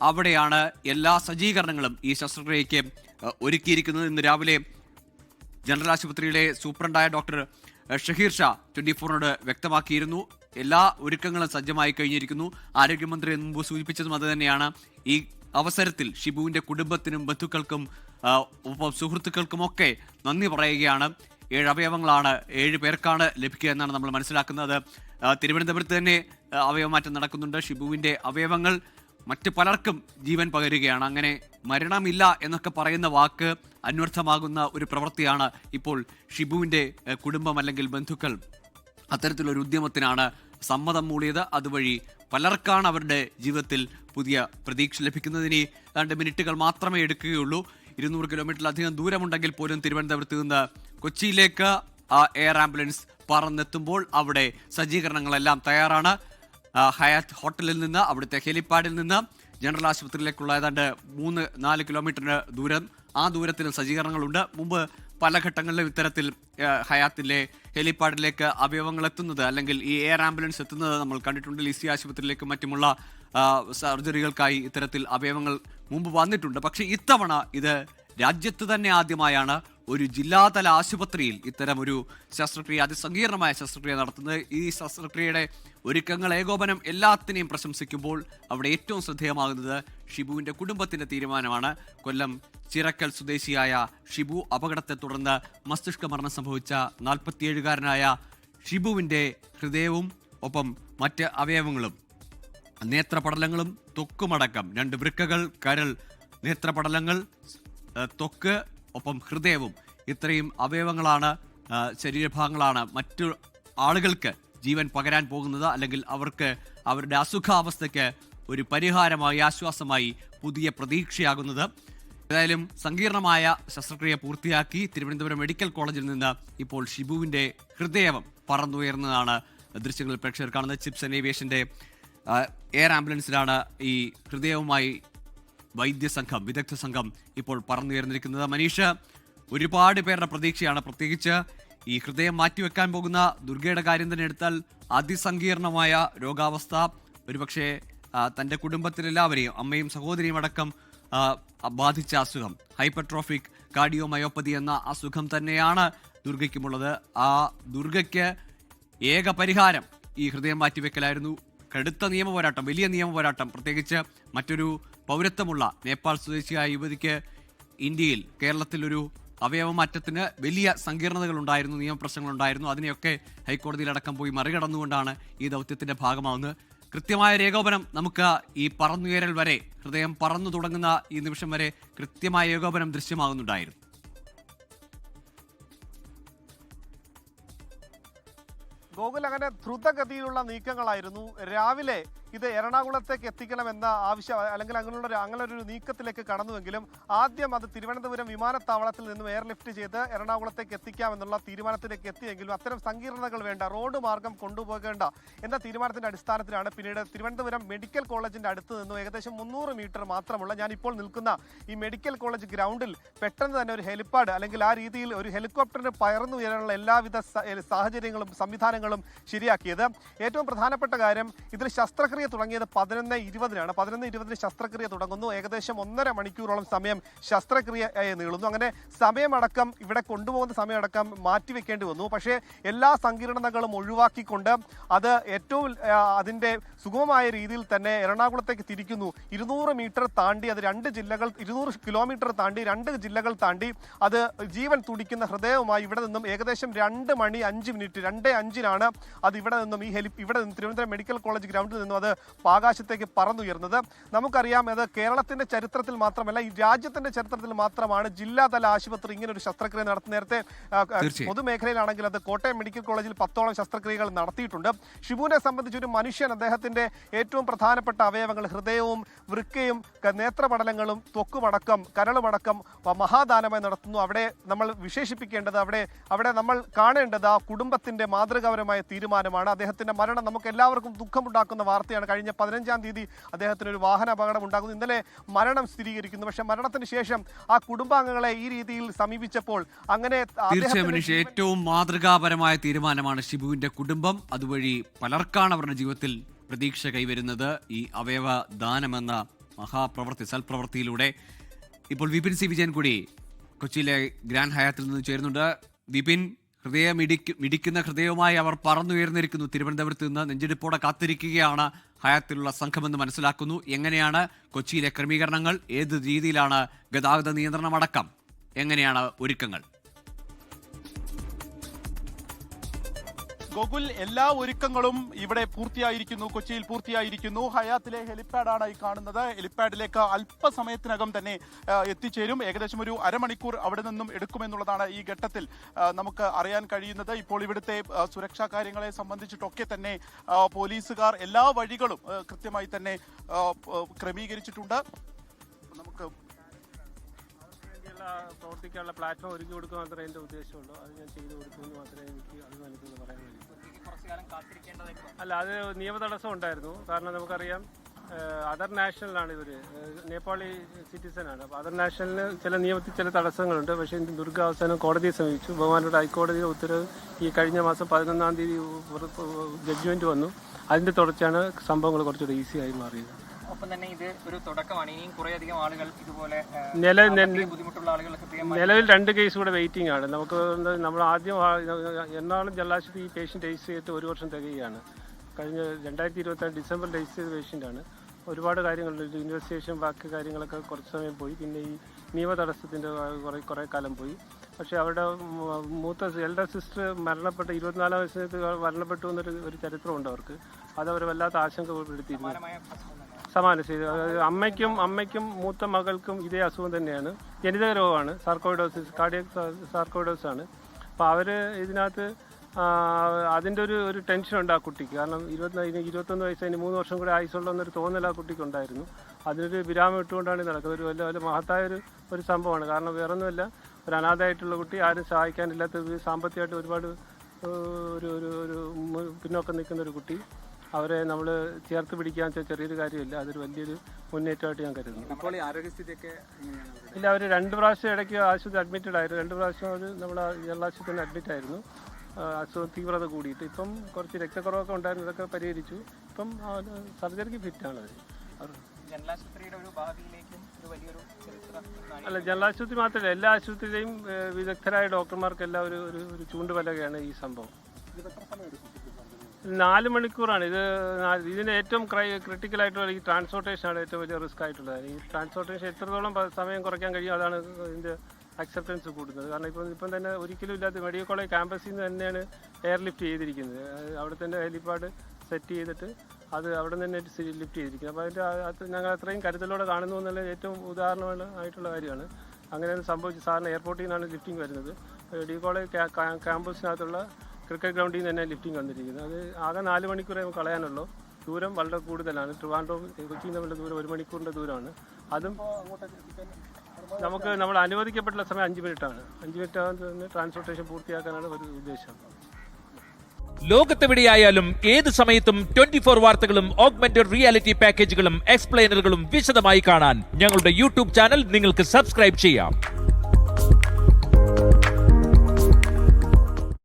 അവിടെയാണ് എല്ലാ സജ്ജീകരണങ്ങളും ഈ ശസ്ത്രക്രിയയ്ക്ക് ഒരുക്കിയിരിക്കുന്നത്. ഇന്ന് രാവിലെ ജനറൽ ആശുപത്രിയിലെ സൂപ്രണ്ടായ ഡോക്ടർ ഷഹീർ ഷാ 24-നോട് വ്യക്തമാക്കിയിരുന്നു. എല്ലാ ഒരുക്കങ്ങളും സജ്ജമായി കഴിഞ്ഞിരിക്കുന്നു. ആരോഗ്യമന്ത്രി മുമ്പ് സൂചിപ്പിച്ചതും അത് തന്നെയാണ്. ഈ അവസരത്തിൽ ഷിബുവിന്റെ കുടുംബത്തിനും ബന്ധുക്കൾക്കും ഒപ്പം സുഹൃത്തുക്കൾക്കുമൊക്കെ നന്ദി പറയുകയാണ്. 7 അവയവങ്ങളാണ് 7 പേർക്കാണ് ലഭിക്കുക എന്നാണ് നമ്മൾ മനസ്സിലാക്കുന്നത്. തിരുവനന്തപുരത്ത് തന്നെ അവയവമാറ്റം നടക്കുന്നുണ്ട്. ഷിബുവിന്റെ അവയവങ്ങൾ മറ്റ് പലർക്കും ജീവൻ പകരുകയാണ്. അങ്ങനെ മരണമില്ല എന്നൊക്കെ പറയുന്ന വാക്ക് അന്വർത്ഥമാകുന്ന ഒരു പ്രവൃത്തിയാണ് ഇപ്പോൾ ഷിബുവിന്റെ കുടുംബം അല്ലെങ്കിൽ ബന്ധുക്കൾ അത്തരത്തിലൊരു ഉദ്യമത്തിനാണ് സമ്മതം മൂളിയത്. അതുവഴി പലർക്കാണ് അവരുടെ ജീവിതത്തിൽ പുതിയ പ്രതീക്ഷ ലഭിക്കുന്നതിന് 2 മിനിറ്റുകൾ മാത്രമേ എടുക്കുകയുള്ളൂ. 200 കിലോമീറ്ററിലധികം ദൂരമുണ്ടെങ്കിൽ പോലും തിരുവനന്തപുരത്ത് നിന്ന് കൊച്ചിയിലേക്ക് എയർ ആംബുലൻസ് പറന്നെത്തുമ്പോൾ അവിടെ സജ്ജീകരണങ്ങളെല്ലാം തയ്യാറാണ്. ഹയാത്ത് ഹോട്ടലിൽ നിന്ന്, അവിടുത്തെ ഹെലിപ്പാഡിൽ നിന്ന് ജനറൽ ആശുപത്രിയിലേക്കുള്ള ഏതാണ്ട് 3-4 കിലോമീറ്ററിന് ദൂരം, ആ ദൂരത്തിലും സജ്ജീകരണങ്ങളുണ്ട്. മുമ്പ് പല ഘട്ടങ്ങളിലും ഇത്തരത്തിൽ ഹയാത്തിലെ ഹെലിപ്പാഡിലേക്ക് അവയവങ്ങൾ എത്തുന്നത് അല്ലെങ്കിൽ ഈ എയർ ആംബുലൻസ് എത്തുന്നത് നമ്മൾ കണ്ടിട്ടുണ്ട്. ലിസി ആശുപത്രിയിലേക്കും മറ്റുമുള്ള സർജറികൾക്കായി ഇത്തരത്തിൽ അവയവങ്ങൾ മുമ്പ് വന്നിട്ടുണ്ട്. പക്ഷേ ഇത്തവണ ഇത് രാജ്യത്ത് തന്നെ ആദ്യമായാണ് ഒരു ജില്ലാതല ആശുപത്രിയിൽ ഇത്തരം ഒരു ശസ്ത്രക്രിയ, അതിസങ്കീർണമായ ശസ്ത്രക്രിയ നടത്തുന്നത്. ഈ ശസ്ത്രക്രിയയുടെ ഒരുക്കങ്ങൾ, ഏകോപനം എല്ലാത്തിനെയും പ്രശംസിക്കുമ്പോൾ അവിടെ ഏറ്റവും ശ്രദ്ധേയമാകുന്നത് ഷിബുവിന്റെ കുടുംബത്തിന്റെ തീരുമാനമാണ്. കൊല്ലം ചിറക്കൽ സ്വദേശിയായ ഷിബു അപകടത്തെ തുടർന്ന് മസ്തിഷ്ക മരണം സംഭവിച്ച 47-കാരനായ ഷിബുവിന്റെ ഹൃദയവും ഒപ്പം മറ്റ് അവയവങ്ങളും, നേത്രപടലങ്ങളും ത്വക്കുമടക്കം 2 വൃക്കകൾ, കരൾ, നേത്രപടലങ്ങൾ, ത്വക്ക് ഒപ്പം ഹൃദയവും, ഇത്രയും അവയവങ്ങളാണ്, ശരീരഭാഗങ്ങളാണ് മറ്റു ആളുകൾക്ക് ജീവൻ പകരാൻ പോകുന്നത്. അല്ലെങ്കിൽ അവർക്ക് അവരുടെ അസുഖാവസ്ഥയ്ക്ക് ഒരു പരിഹാരമായി, ആശ്വാസമായി, പുതിയ പ്രതീക്ഷയാകുന്നത്. ഏതായാലും സങ്കീർണമായ ശസ്ത്രക്രിയ പൂർത്തിയാക്കി തിരുവനന്തപുരം മെഡിക്കൽ കോളേജിൽ നിന്ന് ഇപ്പോൾ ഷിബുവിന്റെ ഹൃദയം പറന്നുയർന്നതാണ് ദൃശ്യങ്ങളിൽ പ്രേക്ഷകർ കാണുന്നത്. ചിപ്സ് ആൻഡ് ഏവിയേഷന്റെ എയർ ആംബുലൻസിലാണ് ഈ ഹൃദയവുമായി വൈദ്യസംഘം, വിദഗ്ധ സംഘം ഇപ്പോൾ പറന്നുയർന്നിരിക്കുന്നത്. മനീഷ്, ഒരുപാട് പേരുടെ പ്രതീക്ഷയാണ്. പ്രത്യേകിച്ച് ഈ ഹൃദയം മാറ്റിവെക്കാൻ പോകുന്ന ദുർഗയുടെ കാര്യം തന്നെ എടുത്താൽ അതിസങ്കീർണമായ രോഗാവസ്ഥ, ഒരുപക്ഷെ തൻ്റെ കുടുംബത്തിലെല്ലാവരെയും, അമ്മയും സഹോദരിയും അടക്കം ബാധിച്ച അസുഖം, ഹൈപ്പർട്രോഫിക് കാർഡിയോമയോപ്പതി എന്ന അസുഖം തന്നെയാണ് ദുർഗയ്ക്കുമുള്ളത്. ആ ദുർഗയ്ക്ക് ഏക പരിഹാരം ഈ ഹൃദയം മാറ്റിവെക്കലായിരുന്നു. കടുത്ത നിയമ പോരാട്ടം, വലിയ നിയമ പോരാട്ടം, പ്രത്യേകിച്ച് മറ്റൊരു പൗരത്വമുള്ള നേപ്പാൾ സ്വദേശിയായ യുവതിക്ക് ഇന്ത്യയിൽ, കേരളത്തിലൊരു അവയവമാറ്റത്തിന് വലിയ സങ്കീർണതകളുണ്ടായിരുന്നു, നിയമപ്രശ്നങ്ങളുണ്ടായിരുന്നു. അതിനെയൊക്കെ ഹൈക്കോടതിയിലടക്കം പോയി മറികടന്നുകൊണ്ടാണ് ഈ ദൗത്യത്തിന്റെ ഭാഗമാവുന്നത്. കൃത്യമായ ഏകോപനം നമുക്ക് ഈ പറന്നുയരൽ വരെ, ഹൃദയം പറന്നു തുടങ്ങുന്ന ഈ നിമിഷം വരെ കൃത്യമായ ഏകോപനം ദൃശ്യമാകുന്നുണ്ടായിരുന്നു. ഗോകുൽ, അങ്ങനെ ദ്രുതഗതിയിലുള്ള നീക്കങ്ങളായിരുന്നു. രാവിലെ ഇത് എറണാകുളത്തേക്ക് എത്തിക്കണമെന്ന ആവശ്യം അല്ലെങ്കിൽ അങ്ങനെ ഒരു നീക്കത്തിലേക്ക് കടന്നുവെങ്കിലും ആദ്യം അത് തിരുവനന്തപുരം വിമാനത്താവളത്തിൽ നിന്നും എയർലിഫ്റ്റ് ചെയ്ത് എറണാകുളത്തേക്ക് എത്തിക്കാമെന്നുള്ള തീരുമാനത്തിലേക്ക് എത്തിയെങ്കിലും അത്തരം സങ്കീർണതകൾ വേണ്ട, റോഡ് മാർഗം കൊണ്ടുപോകേണ്ട എന്ന തീരുമാനത്തിന്റെ അടിസ്ഥാനത്തിലാണ് പിന്നീട് തിരുവനന്തപുരം മെഡിക്കൽ കോളേജിന്റെ അടുത്ത് നിന്നും ഏകദേശം 300 മീറ്റർ മാത്രമുള്ള ഞാനിപ്പോൾ നിൽക്കുന്ന ഈ മെഡിക്കൽ കോളേജ് ഗ്രൗണ്ടിൽ പെട്ടെന്ന് തന്നെ ഒരു ഹെലിപ്പാഡ് അല്ലെങ്കിൽ ആ രീതിയിൽ ഒരു ഹെലികോപ്റ്ററിന് പകർന്നു ഉയരാനുള്ള എല്ലാവിധ സാഹചര്യങ്ങളും സംവിധാനങ്ങളും ശരിയാക്കിയത്. ഏറ്റവും പ്രധാനപ്പെട്ട കാര്യം, ഇതിൽ ശസ്ത്രക്രിയ തുടങ്ങിയത് 11:20-നാണ്. 11:20 ശസ്ത്രക്രിയ തുടങ്ങുന്നു. ഏകദേശം 1.5 മണിക്കൂറോളം സമയം ശസ്ത്രക്രിയ നീളുന്നു. അങ്ങനെ സമയമടക്കം, ഇവിടെ കൊണ്ടുപോകുന്ന സമയമടക്കം മാറ്റിവെക്കേണ്ടി വന്നു. പക്ഷേ എല്ലാ സങ്കീർണതകളും ഒഴിവാക്കിക്കൊണ്ട് അത് ഏറ്റവും അതിൻ്റെ സുഗമമായ രീതിയിൽ തന്നെ എറണാകുളത്തേക്ക് തിരിക്കുന്നു. 200 മീറ്റർ താണ്ടി, അത് 2 ജില്ലകൾ, 200 കിലോമീറ്റർ താണ്ടി 2 ജില്ലകൾ താണ്ടി അത് ജീവൻ തുടിക്കുന്ന ഹൃദയവുമായി ഇവിടെ നിന്നും ഏകദേശം 2:05 2:05-നാണ് അത് ഇവിടെ നിന്നും ഇവിടെ നിന്ന് തിരുവനന്തപുരം മെഡിക്കൽ കോളേജ് ഗ്രൗണ്ടിൽ നിന്നും അത് ആകാശത്തേക്ക് പറന്നുയർന്നത്. നമുക്കറിയാം, അത് കേരളത്തിന്റെ ചരിത്രത്തിൽ മാത്രമല്ല, ഈ രാജ്യത്തിന്റെ ചരിത്രത്തിൽ മാത്രമാണ് ജില്ലാതല ആശുപത്രി ഇങ്ങനെ ഒരു ശസ്ത്രക്രിയ നടത്തുന്നത്. നേരത്തെ പൊതുമേഖലയിലാണെങ്കിൽ അത് കോട്ടയം മെഡിക്കൽ കോളേജിൽ 10ഓളം ശസ്ത്രക്രിയകൾ നടത്തിയിട്ടുണ്ട്. ഷിബുവിനെ സംബന്ധിച്ച് ഒരു മനുഷ്യൻ, അദ്ദേഹത്തിന്റെ ഏറ്റവും പ്രധാനപ്പെട്ട അവയവങ്ങൾ, ഹൃദയവും വൃക്കയും നേത്രപടലങ്ങളും ത്വക്കുമടക്കം കരളുമടക്കം മഹാദാനമായി നടത്തുന്നു. അവിടെ നമ്മൾ വിശേഷിപ്പിക്കേണ്ടത്, അവിടെ നമ്മൾ കാണേണ്ടത് ആ കുടുംബത്തിന്റെ മാതൃകാപരമായ തീരുമാനമാണ്. അദ്ദേഹത്തിന്റെ മരണം നമുക്ക് എല്ലാവർക്കും ദുഃഖമുണ്ടാക്കുന്ന വാർത്തയാണ്. കഴിഞ്ഞ 15-ാം തീയതി അദ്ദേഹത്തിന് ഒരു വാഹന അപകടം ഉണ്ടാകുന്നു. ഇന്നലെ മരണം സ്ഥിരീകരിക്കുന്നു. പക്ഷെ മരണത്തിന് ശേഷം ആ കുടുംബാംഗങ്ങളെ ഈ രീതിയിൽ സമീപിച്ചപ്പോൾ അങ്ങനെ ഏറ്റവും മാതൃകാപരമായ തീരുമാനമാണ് ഷിബുവിന്റെ കുടുംബം. അതുവഴി പലർക്കാണ് അവരുടെ ജീവിതത്തിൽ പ്രതീക്ഷ കൈവരുന്നത്. ഈ അവയവ ദാനമെന്ന സൽപ്രവൃത്തിയിലൂടെ. ഇപ്പോൾ വിപിൻ സി വിജയൻ കൂടി കൊച്ചിയിലെ ഗ്രാൻഡ് ഹയാത്തിൽ നിന്ന് ചേരുന്നുണ്ട്. വിപിൻ, മിടിക്കുന്ന ഹൃദയവുമായി അവർ പറന്നുയർന്നിരിക്കുന്നു. തിരുവനന്തപുരത്ത് നിന്ന് നെഞ്ചെടുപ്പോടെ കാത്തിരിക്കുകയാണ് ഹയാത്തിലുള്ള സംഘമെന്ന് മനസ്സിലാക്കുന്നു. എങ്ങനെയാണ് കൊച്ചിയിലെ ക്രമീകരണങ്ങൾ? ഏത് രീതിയിലാണ് ഗതാഗത നിയന്ത്രണമടക്കം? എങ്ങനെയാണ് ഒരുക്കങ്ങൾ? ഗോകുൽ, എല്ലാ ഒരുക്കങ്ങളും ഇവിടെ പൂർത്തിയായിരിക്കുന്നു, കൊച്ചിയിൽ പൂർത്തിയായിരിക്കുന്നു. ഹയാത്തിലെ ഹെലിപ്പാഡാണ് ഈ കാണുന്നത്. ഹെലിപ്പാഡിലേക്ക് അല്പസമയത്തിനകം തന്നെ എത്തിച്ചേരും. ഏകദേശം ഒരു അരമണിക്കൂർ അവിടെ നിന്നും എടുക്കുമെന്നുള്ളതാണ് ഈ ഘട്ടത്തിൽ നമുക്ക് അറിയാൻ കഴിയുന്നത്. ഇപ്പോൾ ഇവിടുത്തെ സുരക്ഷാ കാര്യങ്ങളെ സംബന്ധിച്ചിട്ടൊക്കെ തന്നെ പോലീസുകാർ എല്ലാ വഴികളും കൃത്യമായി തന്നെ ക്രമീകരിച്ചിട്ടുണ്ട്. നമുക്ക് പ്രവർത്തിക്കാനുള്ള പ്ലാറ്റ്ഫോം ഒരുക്കി കൊടുക്കുക മാത്രമേ എൻ്റെ ഉദ്ദേശമുള്ളൂ. അത് ഞാൻ ചെയ്തു കൊടുത്തു എന്ന് മാത്രമേ എനിക്ക് അഭിമാനിക്കുന്നു പറയാൻ കഴിയൂ. അല്ല, അത് നിയമ തടസ്സം ഉണ്ടായിരുന്നു. കാരണം നമുക്കറിയാം അതർ നാഷണലാണ് ഇവർ, നേപ്പാളി സിറ്റിസനാണ്. അപ്പോൾ അതർ നാഷണലിന് ചില നിയമത്തിൽ ചില തടസ്സങ്ങളുണ്ട്. പക്ഷേ ദുർഗ അവസാനം കോടതിയെ സമീപിച്ചു. ബഹുമാനപ്പെട്ട ഹൈക്കോടതിയുടെ ഉത്തരവ് ഈ കഴിഞ്ഞ മാസം 11-ാം തീയതി ജഡ്ജ്മെന്റ് വന്നു. അതിന്റെ തുടർച്ചയാണ് സംഭവങ്ങൾ കുറച്ചുകൂടി ഈസി ആയി മാറിയത്. ഒപ്പം തന്നെ ഇത് ഒരു തുടക്കമാണ്. ഇനിയും കുറേയധികം ആളുകൾ ഇതുപോലെ ബുദ്ധിമുട്ടുള്ള ആളുകൾ നിലവിൽ 2 കേസ് കൂടെ വെയിറ്റിംഗ് ആണ്. നമുക്ക് നമ്മൾ ആദ്യം എറണാകുളം ജലാശയത്തിൽ ഈ പേഷ്യന്റ് രജിസ്റ്റർ ചെയ്തിട്ട് 1 വർഷം തികയാണ്. കഴിഞ്ഞ 2026 ഡിസംബർ രജിസ്റ്റർ ചെയ്ത പേഷ്യൻ്റാണ്. ഒരുപാട് കാര്യങ്ങളുണ്ട്. ഇൻവെസ്റ്റിഗേഷൻ ബാക്കി കാര്യങ്ങളൊക്കെ കുറച്ച് സമയം പോയി. പിന്നെ ഈ നിയമ തടസ്സത്തിൻ്റെ കുറേ കാലം പോയി. പക്ഷേ അവരുടെ എൽഡർ സിസ്റ്റർ മരണപ്പെട്ട 24-ാം വയസ്സിനകത്ത് മരണപ്പെട്ടു എന്നൊരു ചരിത്രമുണ്ട് അവർക്ക്. അതവർ വല്ലാത്ത ആശങ്കപ്പെടുത്തിയിരുന്നു. സമാന ചെയ്തു. അമ്മയ്ക്കും മൂത്ത മകൾക്കും ഇതേ അസുഖം തന്നെയാണ്. ജനിതക രോഗമാണ്, സാർക്കോയിഡോസിസ്, കാർഡിയക് സാർക്കോയിഡോസ് ആണ്. അപ്പോൾ അവർ ഇതിനകത്ത് അതിൻ്റെ ഒരു ടെൻഷനുണ്ട് ആ കുട്ടിക്ക്. കാരണം 21 വയസ്സ്, അതിന് 3 വർഷം കൂടെ ആയുസുള്ളതെന്നൊരു തോന്നൽ ആ കുട്ടിക്ക് ഉണ്ടായിരുന്നു. അതിനൊരു വിരാമം ഇട്ടുകൊണ്ടാണ് നടക്കുന്നത്. ഒരു വലിയ മഹത്തായ ഒരു സംഭവമാണ്. കാരണം വേറൊന്നുമല്ല, ഒരു അനാഥയായിട്ടുള്ള കുട്ടി, ആരും സഹായിക്കാനില്ലാത്ത, സാമ്പത്തികമായിട്ട് ഒരുപാട് ഒരു പിന്നോക്കം നിൽക്കുന്ന ഒരു കുട്ടി. അവരെ നമ്മൾ ചേർത്ത് പിടിക്കാൻ വെച്ചാൽ ചെറിയൊരു കാര്യമില്ല. അതൊരു വലിയൊരു മുന്നേറ്റമായിട്ട് ഞാൻ കരുതുന്നു. ഇപ്പോൾ ആരോഗ്യസ്ഥിതിയൊക്കെ ഇല്ല, അവർ 2 പ്രാവശ്യം ഇടയ്ക്ക് ആശുപത്രി അഡ്മിറ്റഡ് ആയിരുന്നു. 2 പ്രാവശ്യം അവർ നമ്മുടെ ജലാശുപത്രിയിൽ അഡ്മിറ്റ് ആയിരുന്നു. അസുഖം തീവ്രത കൂടിയിട്ട്. ഇപ്പം കുറച്ച് രക്തക്കുറവൊക്കെ ഉണ്ടായിരുന്നു. ഇതൊക്കെ പരിഹരിച്ചു. ഇപ്പം സർജറിക്ക് ഫിറ്റാണ് അവർ. ജലാശുപത്രിയുടെ ഒരു ഭാവിയിലേക്കും ഒരു വലിയൊരു അല്ല, ജലാശുപത്രി മാത്രമല്ല, എല്ലാ ആശുപത്രിയിലെയും വിദഗ്ധരായ ഡോക്ടർമാർക്കെല്ലാം ഒരു ചൂണ്ടുപലകയാണ് ഈ സംഭവം. 4 മണിക്കൂറാണ് ഇത്. ഇതിന് ഏറ്റവും ക്രിട്ടിക്കലായിട്ടുള്ള ഈ ട്രാൻസ്പോർട്ടേഷനാണ് ഏറ്റവും വലിയ റിസ്ക് ആയിട്ടുള്ളത്. ഈ ട്രാൻസ്പോർട്ടേഷൻ എത്രത്തോളം സമയം കുറയ്ക്കാൻ കഴിയും, അതാണ് ഇതിൻ്റെ അക്സെപ്റ്റൻസ് കൂടുന്നത്. കാരണം ഇപ്പം തന്നെ ഒരിക്കലും ഇല്ലാത്ത മെഡിക്കൽ കോളേജ് ക്യാമ്പസിൽ നിന്ന് തന്നെയാണ് എയർ ലിഫ്റ്റ് ചെയ്തിരിക്കുന്നത്. അവിടെ തന്നെ ഹെലിപ്പാഡ് സെറ്റ് ചെയ്തിട്ട് അത് അവിടെ തന്നെ ലിഫ്റ്റ് ചെയ്തിരിക്കുന്നത്. അപ്പോൾ അതിൻ്റെ ഞങ്ങൾ അത്രയും കരുതലോടെ കാണുന്നു എന്നുള്ള ഏറ്റവും ഉദാഹരണമായിട്ടുള്ള കാര്യമാണ്. അങ്ങനെയാണ് സംഭവിച്ചത്. സാറിന് എയർപോർട്ടിൽ നിന്നാണ് ലിഫ്റ്റിംഗ് വരുന്നത്. മെഡിക്കൽ കോളേജ് ക്യാമ്പസിനകത്തുള്ള ക്രിക്കറ്റ് ഗ്രൗണ്ടിൽ നിന്ന് തന്നെ ലിഫ്റ്റിംഗ് വന്നിരിക്കുന്നത്. അത് ആകെ 4 മണിക്കൂറേ നമുക്ക് കളയാനുള്ളൂ. ദൂരം വളരെ കൂടുതലാണ്. ട്രിവാൻഡ്രവും കൊച്ചിയും തമ്മിലുള്ള ദൂരം 1 മണിക്കൂറിൻ്റെ ദൂരമാണ്. അതും നമുക്ക് നമ്മൾ അനുവദിക്കപ്പെട്ടുള്ള സമയം 5 മിനിറ്റാണ്. 5 മിനിറ്റ് ട്രാൻസ്പോർട്ടേഷൻ പൂർത്തിയാക്കാനാണ് ഒരു ഉദ്ദേശം. ലോകത്തെവിടെയായാലും ഏത് സമയത്തും 24 വാർത്തകളും ഓഗ്മെന്റഡ് റിയാലിറ്റി പാക്കേജുകളും എക്സ്പ്ലെയിനറുകളും വിശദമായി കാണാൻ ഞങ്ങളുടെ യൂട്യൂബ് ചാനൽ നിങ്ങൾക്ക് സബ്സ്ക്രൈബ് ചെയ്യാം.